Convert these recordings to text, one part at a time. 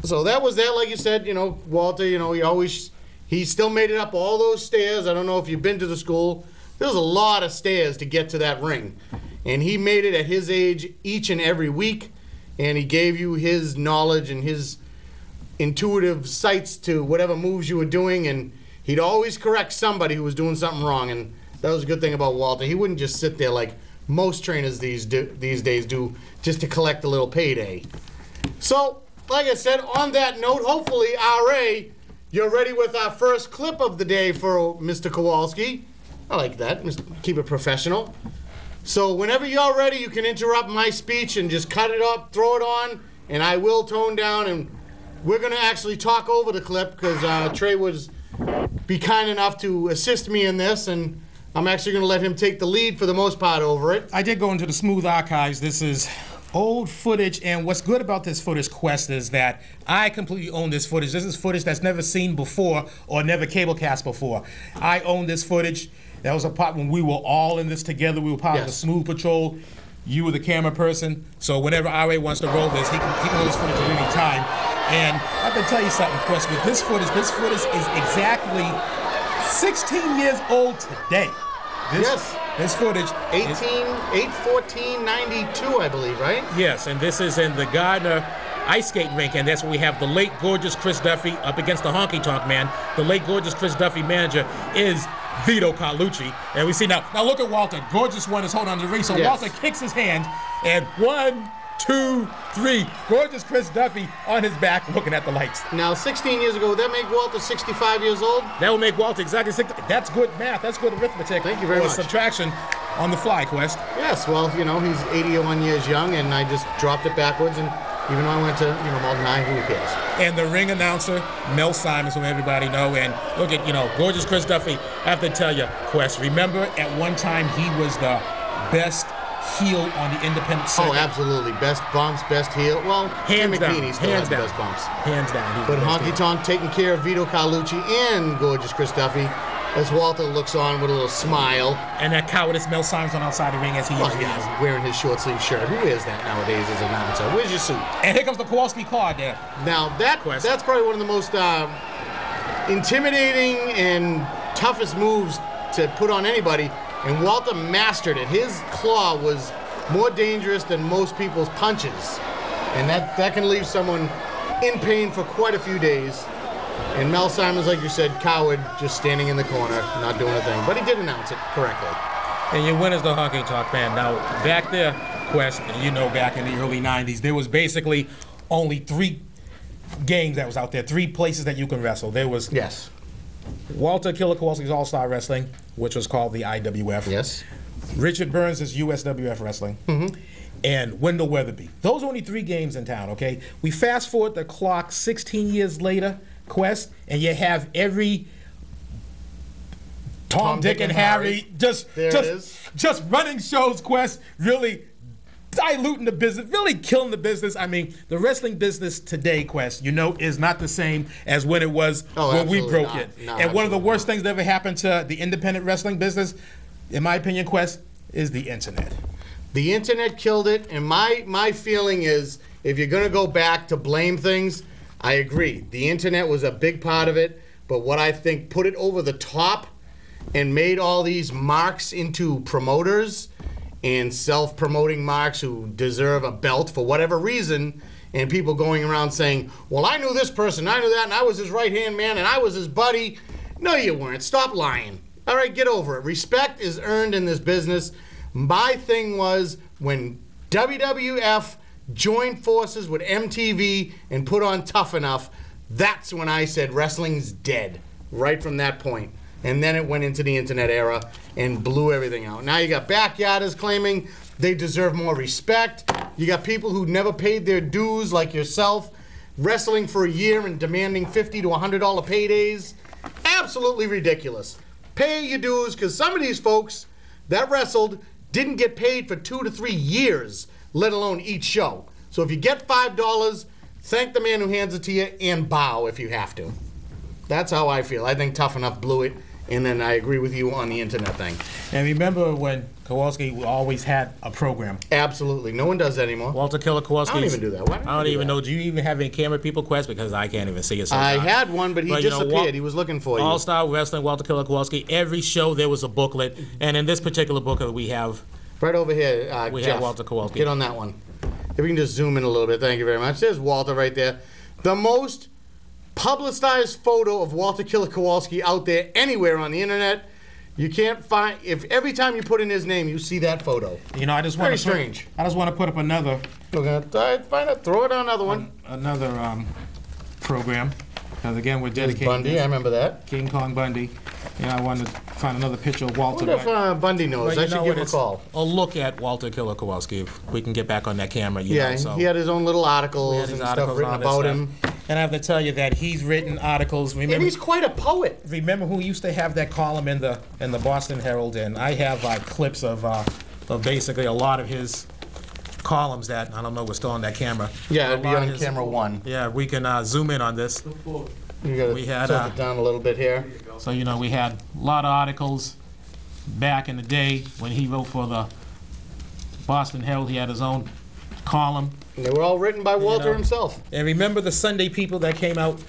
So that was that, like you said, Walter, he still made it up all those stairs. I don't know if you've been to the school. There's a lot of stairs to get to that ring. And he made it at his age each and every week. And he gave you his knowledge and his intuitive sights to whatever moves you were doing. And he'd always correct somebody who was doing something wrong. And that was a good thing about Walter. He wouldn't just sit there like most trainers these days do just to collect a little payday. So, like I said, on that note, hopefully, R.A., you're ready with our first clip of the day for Mr. Kowalski. I like that. Keep it professional. So whenever you're ready, you can interrupt my speech and just cut it up, throw it on, and I will tone down. And we're going to actually talk over the clip because Trey was be kind enough to assist me in this, and I'm actually going to let him take the lead for the most part over it. I did go into the smooth archives. This is old footage, and what's good about this footage, Quest, is that I completely own this footage. This is footage that's never seen before or never cablecast before. I own this footage. That was a part when we were all in this together. We were part of the Smooth Patrol. You were the camera person. So whenever RA wants to roll this, he can roll this footage at any time. And I can tell you something, Quest, with this footage is exactly 16 years old today. This footage, 8/14/92, I believe, right? Yes, and this is in the Gardner ice skating rink, and that's where we have the late gorgeous Chris Duffy up against the honky tonk man. The late gorgeous Chris Duffy manager is Vito Carlucci, and we see now look at Walter. Gorgeous one is holding on to the ring, so Walter kicks his hand, and 1, 2, 3, gorgeous Chris Duffy on his back looking at the lights. Now, 16 years ago, would that make Walter 65 years old? That would make Walter exactly 60. That's good math. That's good arithmetic. Thank you very much. Subtraction on the fly, Quest. Yes, well, he's 81 years young, and I just dropped it backwards, and even though I went to, Malton High, who cares? And the ring announcer, Mel Simons, who everybody know, and look at, gorgeous Chris Duffy. I have to tell you, Quest, remember at one time he was the best heel on the independent circuit. Oh, absolutely. Best bumps, best heel. Well, hands down. McBeanie still has the best bumps. Hands down. But Honky Tonk taking care of Vito Carlucci and gorgeous Chris Duffy as Walter looks on with a little smile. And that cowardice Mel Simons on outside the ring as he usually is. Wearing his short sleeve shirt. Who wears that nowadays as an announcer? Where's your suit? And here comes the Kowalski card there. Now, that's probably one of the most intimidating and toughest moves to put on anybody. And Walter mastered it. His claw was more dangerous than most people's punches. And that can leave someone in pain for quite a few days. And Mel Simons, like you said, coward, just standing in the corner, not doing a thing. But he did announce it correctly. And your winner's the Honky Tonk Man. Now, back there, Quest, and back in the early 90s, there was basically only 3 games that was out there, 3 places that you can wrestle. There was Walter Killer Kowalski's All-Star Wrestling, which was called the IWF. Yes. Richard Burns' USWF Wrestling. Mm-hmm. And Wendell Weatherby. Those are only 3 games in town, okay? We fast forward the clock 16 years later, Quest, and you have every Tom, Dick, and Harry just running shows, Quest, really diluting the business, really killing the business. I mean, the wrestling business today, Quest, is not the same as when it was when we broke it. No, and one of the worst things that ever happened to the independent wrestling business, in my opinion, Quest, is the internet. The internet killed it, and my feeling is, if you're going to go back to blame things, I agree. The internet was a big part of it, but what I think put it over the top and made all these marks into promoters and self-promoting marks who deserve a belt for whatever reason, and people going around saying, well, I knew this person, I knew that, and I was his right-hand man, and I was his buddy. No, you weren't. Stop lying. All right, get over it. Respect is earned in this business. My thing was when WWF joined forces with MTV and put on Tough Enough, that's when I said wrestling's dead, right from that point. And then it went into the internet era and blew everything out. Now you got backyarders claiming they deserve more respect. You got people who never paid their dues, like yourself, wrestling for a year and demanding $50 to $100 paydays. Absolutely ridiculous. Pay your dues, because some of these folks that wrestled didn't get paid for 2 to 3 years, let alone each show. So if you get $5, thank the man who hands it to you and bow if you have to. That's how I feel. I think Tough Enough blew it, and then I agree with you on the internet thing. And remember when Kowalski always had a program. Absolutely. No one does that anymore. Walter Killer Kowalski. I don't even do that. Why don't I don't do even that? know. Do you even have any camera people, Quest? Because I can't even see it. I had one, but he disappeared. He was looking for you. All-Star Wrestling, Walter Killer Kowalski. Every show there was a booklet, and in this particular booklet we have right over here. we Jeff, have Walter Kowalski. Get on that one. If we can just zoom in a little bit. Thank you very much. There's Walter right there. The most publicized photo of Walter Killer Kowalski out there anywhere on the internet. You can't find, if every time you put in his name, you see that photo. You know, I just want Very to strange. I just want to put up another We're gonna find it. Throw it on another one. program. Because again, we're There's dedicated Bundy. I remember that. King Kong Bundy. And I wanted to find another picture of I Walter. wonder if Bundy knows. I should give him a call. A look at Walter Killer Kowalski. If we can get back on that camera. You Yeah, know, so. he had his own little articles and stuff written about him. And I have to tell you that he's written articles. Remember, And he's quite a poet. remember who used to have that column in the Boston Herald? And I have clips of basically a lot of his columns that I don't know. We're still on that camera. Yeah, it'd be on camera one. Yeah, we can zoom in on this. You gotta We had, tilt it down a little bit here. So you know, we had a lot of articles back in the day when he wrote for the Boston Herald. He had his own column. And they were all written by Walter know. himself. And remember the Sunday People that came out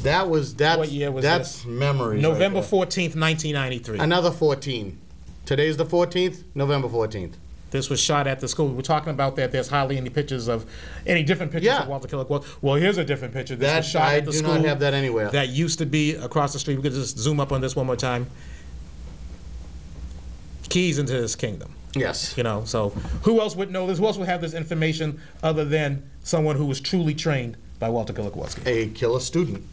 What year was that's this? memories. November right there. 14th, 1993. Another 14. Today's the 14th, November 14th. This was shot at the school. We're talking about that. There's hardly any pictures of any different pictures Yeah. of Walter Killer Kowalski. Well, here's a different picture. This That was shot I at the do school not have that anywhere. that used to be across the street. We could just zoom up on this one more time. Keys into his kingdom. Yes. You know, so who else would know this? Who else would have this information other than someone who was truly trained by Walter Killer Kowalski? A killer student.